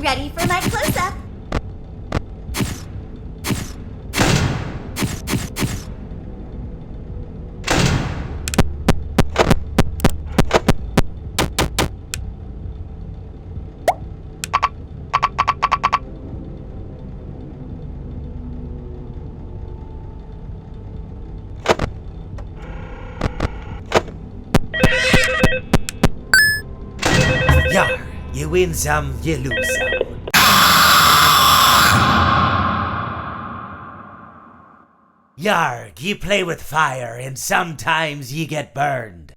I'm ready for my close-up. Yar, you win some, you lose some. Yarg, you play with fire and sometimes you get burned.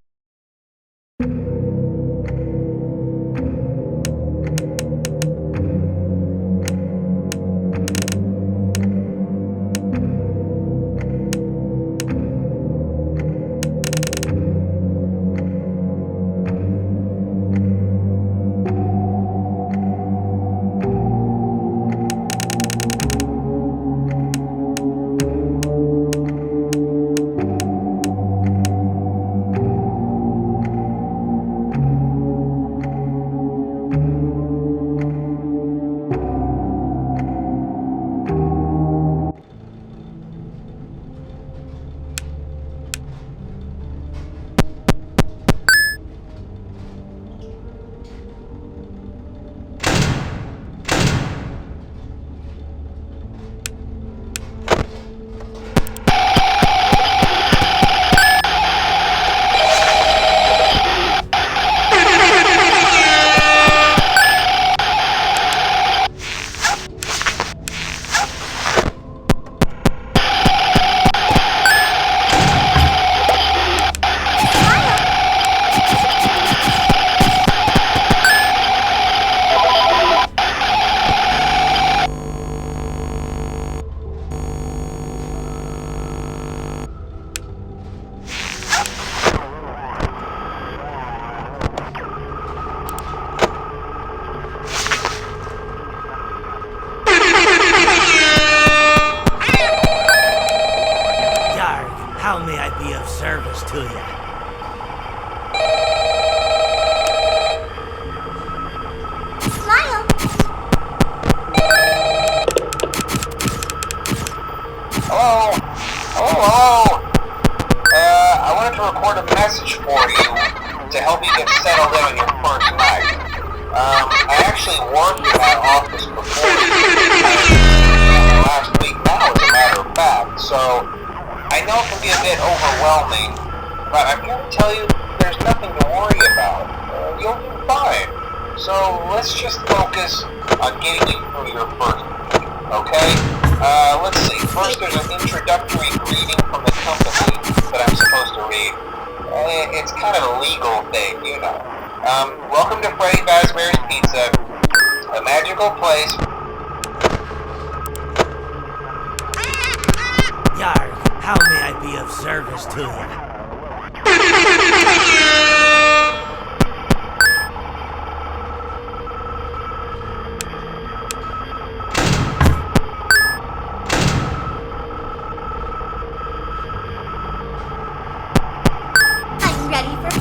How may I be of service to you? Smile. Hello? Hello? I wanted to record a message for you to help you get settled in on your first night. I actually worked in that office before last week now, as a matter of fact, so I know it can be a bit overwhelming, but I'm here to tell you there's nothing to worry about. You'll do fine. So let's just focus on getting you through your first week, okay? Let's see. First, there's an introductory greeting from the company that I'm supposed to read. It's kind of a legal thing, you know. Welcome to Freddy Fazbear's Pizza, a magical place. Yarg, how may I be of service to you? I'm ready for...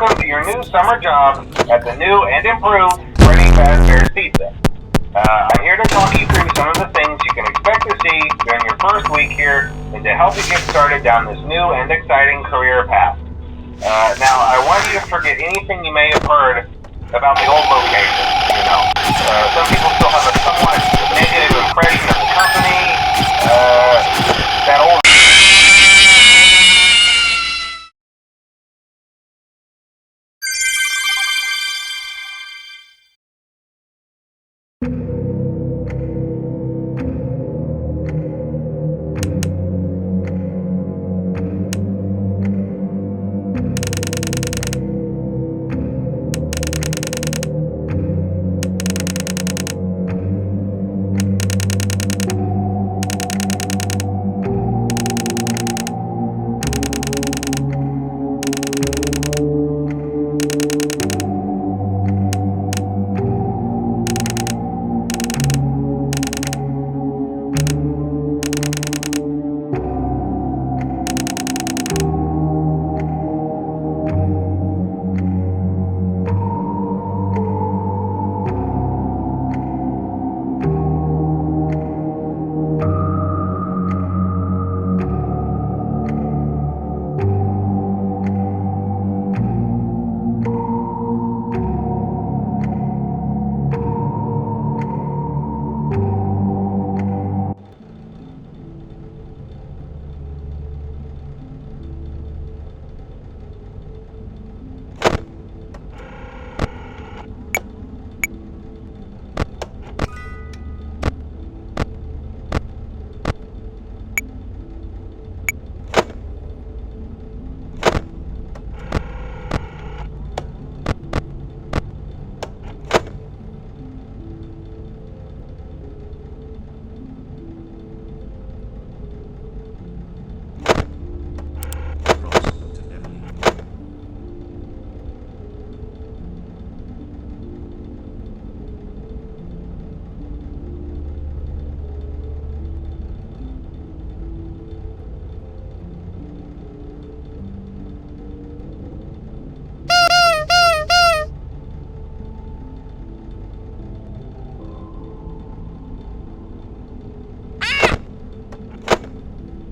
welcome to your new summer job at the new and improved Freddy Fazbear's Pizza. I'm here to talk you through some of the things you can expect to see during your first week here and to help you get started down this new and exciting career path. Now, I want you to forget anything you may have heard about the old location. Some people still have a somewhat negative impression of the company. That old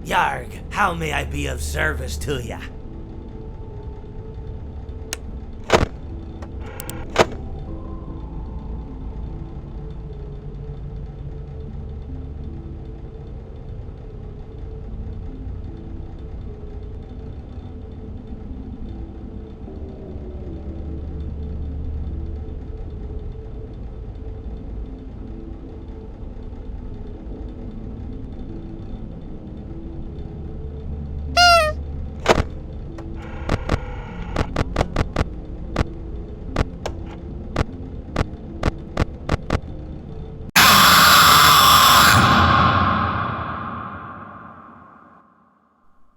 Yarg, how may I be of service to ya?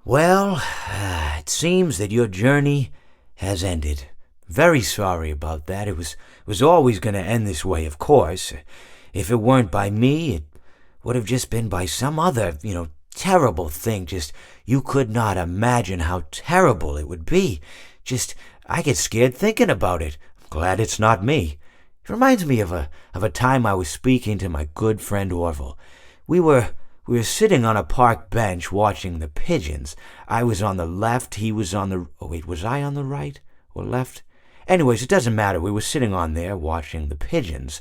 Well, it seems that your journey has ended. Very sorry about that. It was always going to end this way, of course. If it weren't by me, it would have just been by some other, terrible thing. Just, you could not imagine how terrible it would be. Just, I get scared thinking about it. I'm glad it's not me. It reminds me of a time I was speaking to my good friend Orville. We were sitting on a park bench watching the pigeons. I was on the left, he was on the... Oh, wait, was I on the right or left? Anyways, it doesn't matter. We were sitting on there watching the pigeons.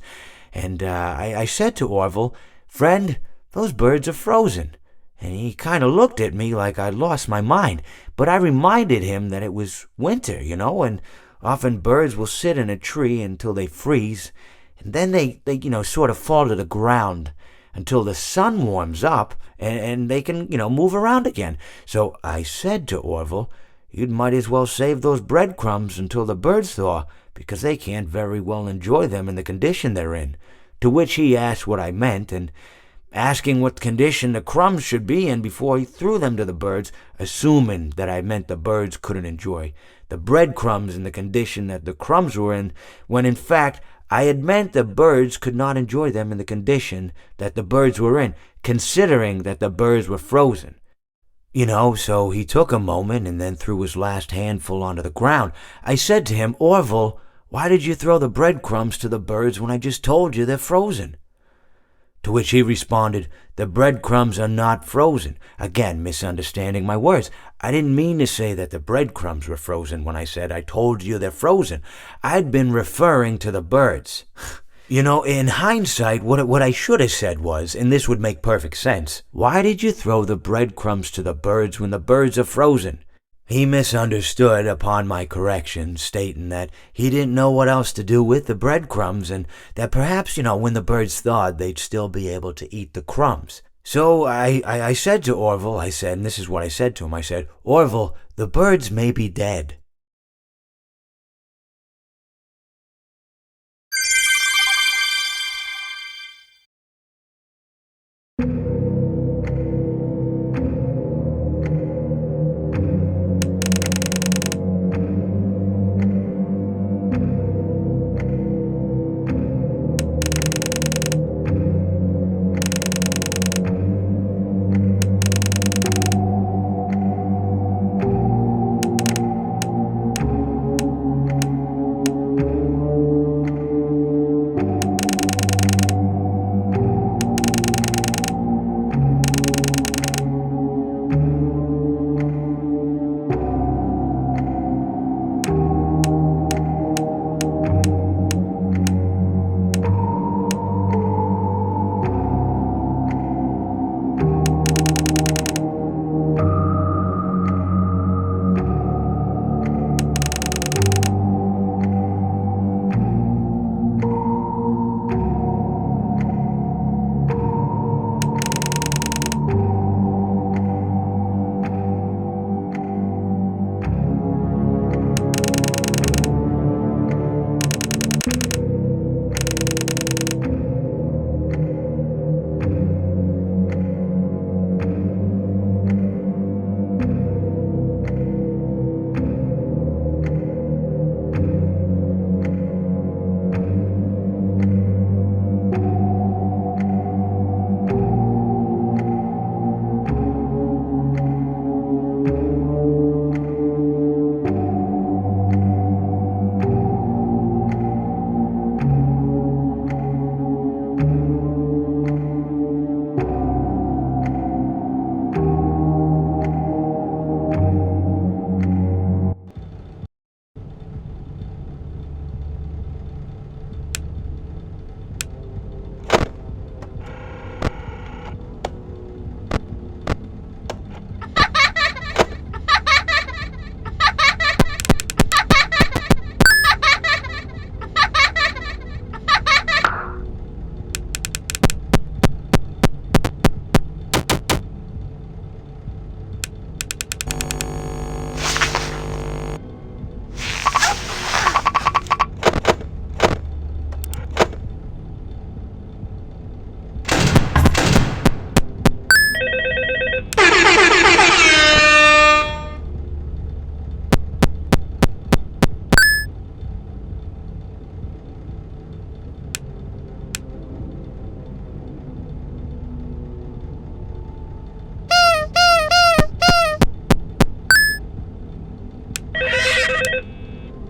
And I said to Orville, "Friend, those birds are frozen." And he kind of looked at me like I'd lost my mind. But I reminded him that it was winter, and often birds will sit in a tree until they freeze. And then they sort of fall to the ground until the sun warms up and they can, move around again. So I said to Orville, "You might as well save those breadcrumbs until the birds thaw, because they can't very well enjoy them in the condition they're in." To which he asked what I meant, and asking what condition the crumbs should be in before he threw them to the birds, assuming that I meant the birds couldn't enjoy the breadcrumbs in the condition that the crumbs were in, when in fact I had meant the birds could not enjoy them in the condition that the birds were in, considering that the birds were frozen. So he took a moment and then threw his last handful onto the ground. I said to him, Orville, why did you throw the breadcrumbs to the birds when I just told you they're frozen? To which he responded, the breadcrumbs are not frozen. Again, misunderstanding my words. I didn't mean to say that the breadcrumbs were frozen when I said I told you they're frozen. I'd been referring to the birds. In hindsight, what I should have said was, and this would make perfect sense, why did you throw the breadcrumbs to the birds when the birds are frozen? He misunderstood upon my correction, stating that he didn't know what else to do with the breadcrumbs and that perhaps, when the birds thawed, they'd still be able to eat the crumbs. So I said to Orville, and this is what I said to him, I said, Orville, the birds may be dead.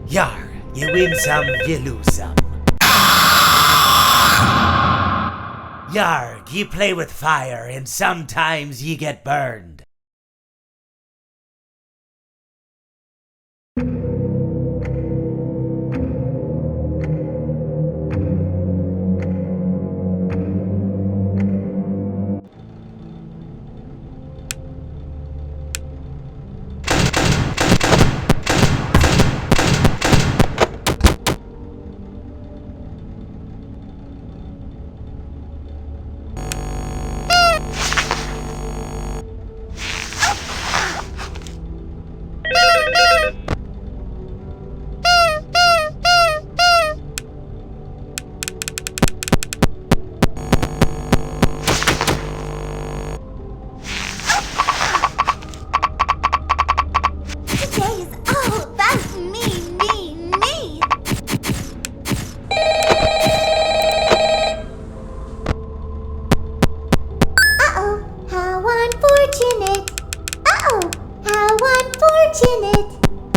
Yar, you win some, you lose some. Yarg, you play with fire and sometimes you get burned.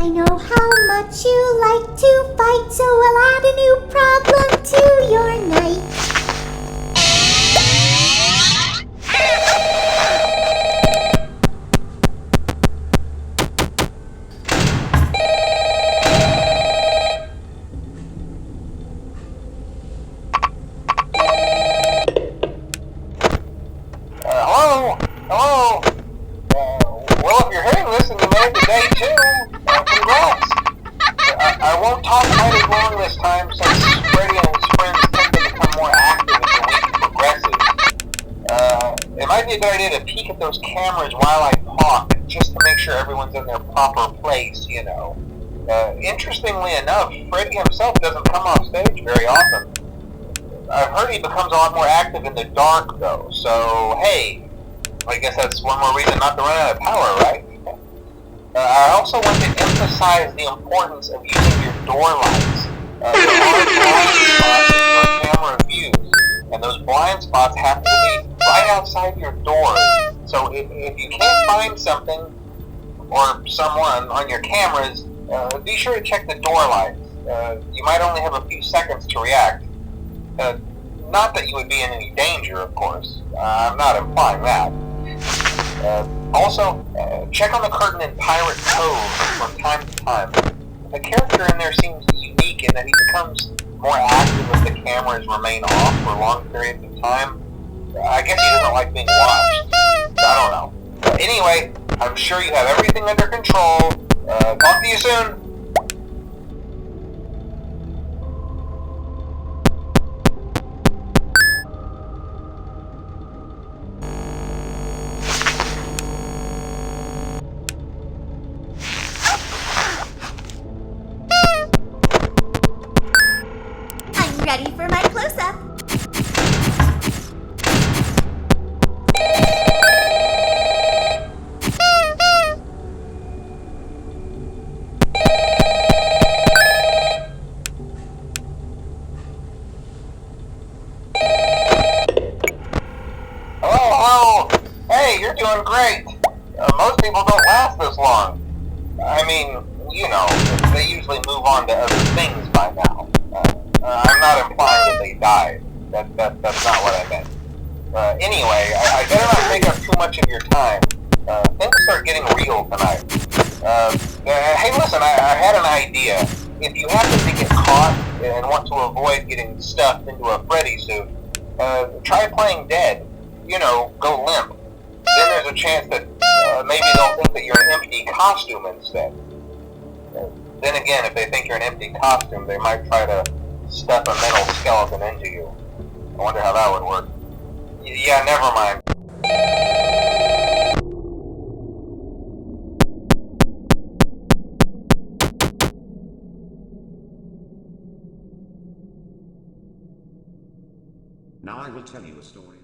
I know how much you like to fight, so we'll add a new problem to your night. Hello? Hello? Well, if you're hearing this and you made it to day 2, congrats. I won't talk quite as long this time since Freddy and his friends tend to become more active as the week progresses. It might be a good idea to peek at those cameras while I talk, just to make sure everyone's in their proper place, you know. Interestingly enough, Freddy himself doesn't come off stage very often. I've heard he becomes a lot more active in the dark, though, so hey, I guess that's one more reason not to run out of power, right? I also want to emphasize the importance of using your door lights. There are blind spots in your camera views, and those blind spots happen to be right outside your doors. So if you can't find something or someone on your cameras, be sure to check the door lights. You might only have a few seconds to react. Not that you would be in any danger, of course. I'm not implying that. Also, check on the curtain in Pirate Cove from time to time. The character in there seems unique in that he becomes more active if the cameras remain off for long periods of time. I guess he doesn't like being watched. I don't know. Anyway, I'm sure you have everything under control. Talk to you soon. I'm ready for my close-up. Hello. Hey, you're doing great. Most people don't last this long. I mean, you know, they usually move on to other things by now. I'm not implying that they died. That's not what I meant. Anyway, I better not take up too much of your time. Things start getting real tonight. Hey, listen, I had an idea. If you happen to get caught and want to avoid getting stuffed into a Freddy suit, try playing dead. You know, go limp. Then there's a chance that maybe they'll think that you're an empty costume instead. Then again, if they think you're an empty costume, they might try to stuff a metal skeleton into you. I wonder how that would work. Yeah, never mind. Now I will tell you a story.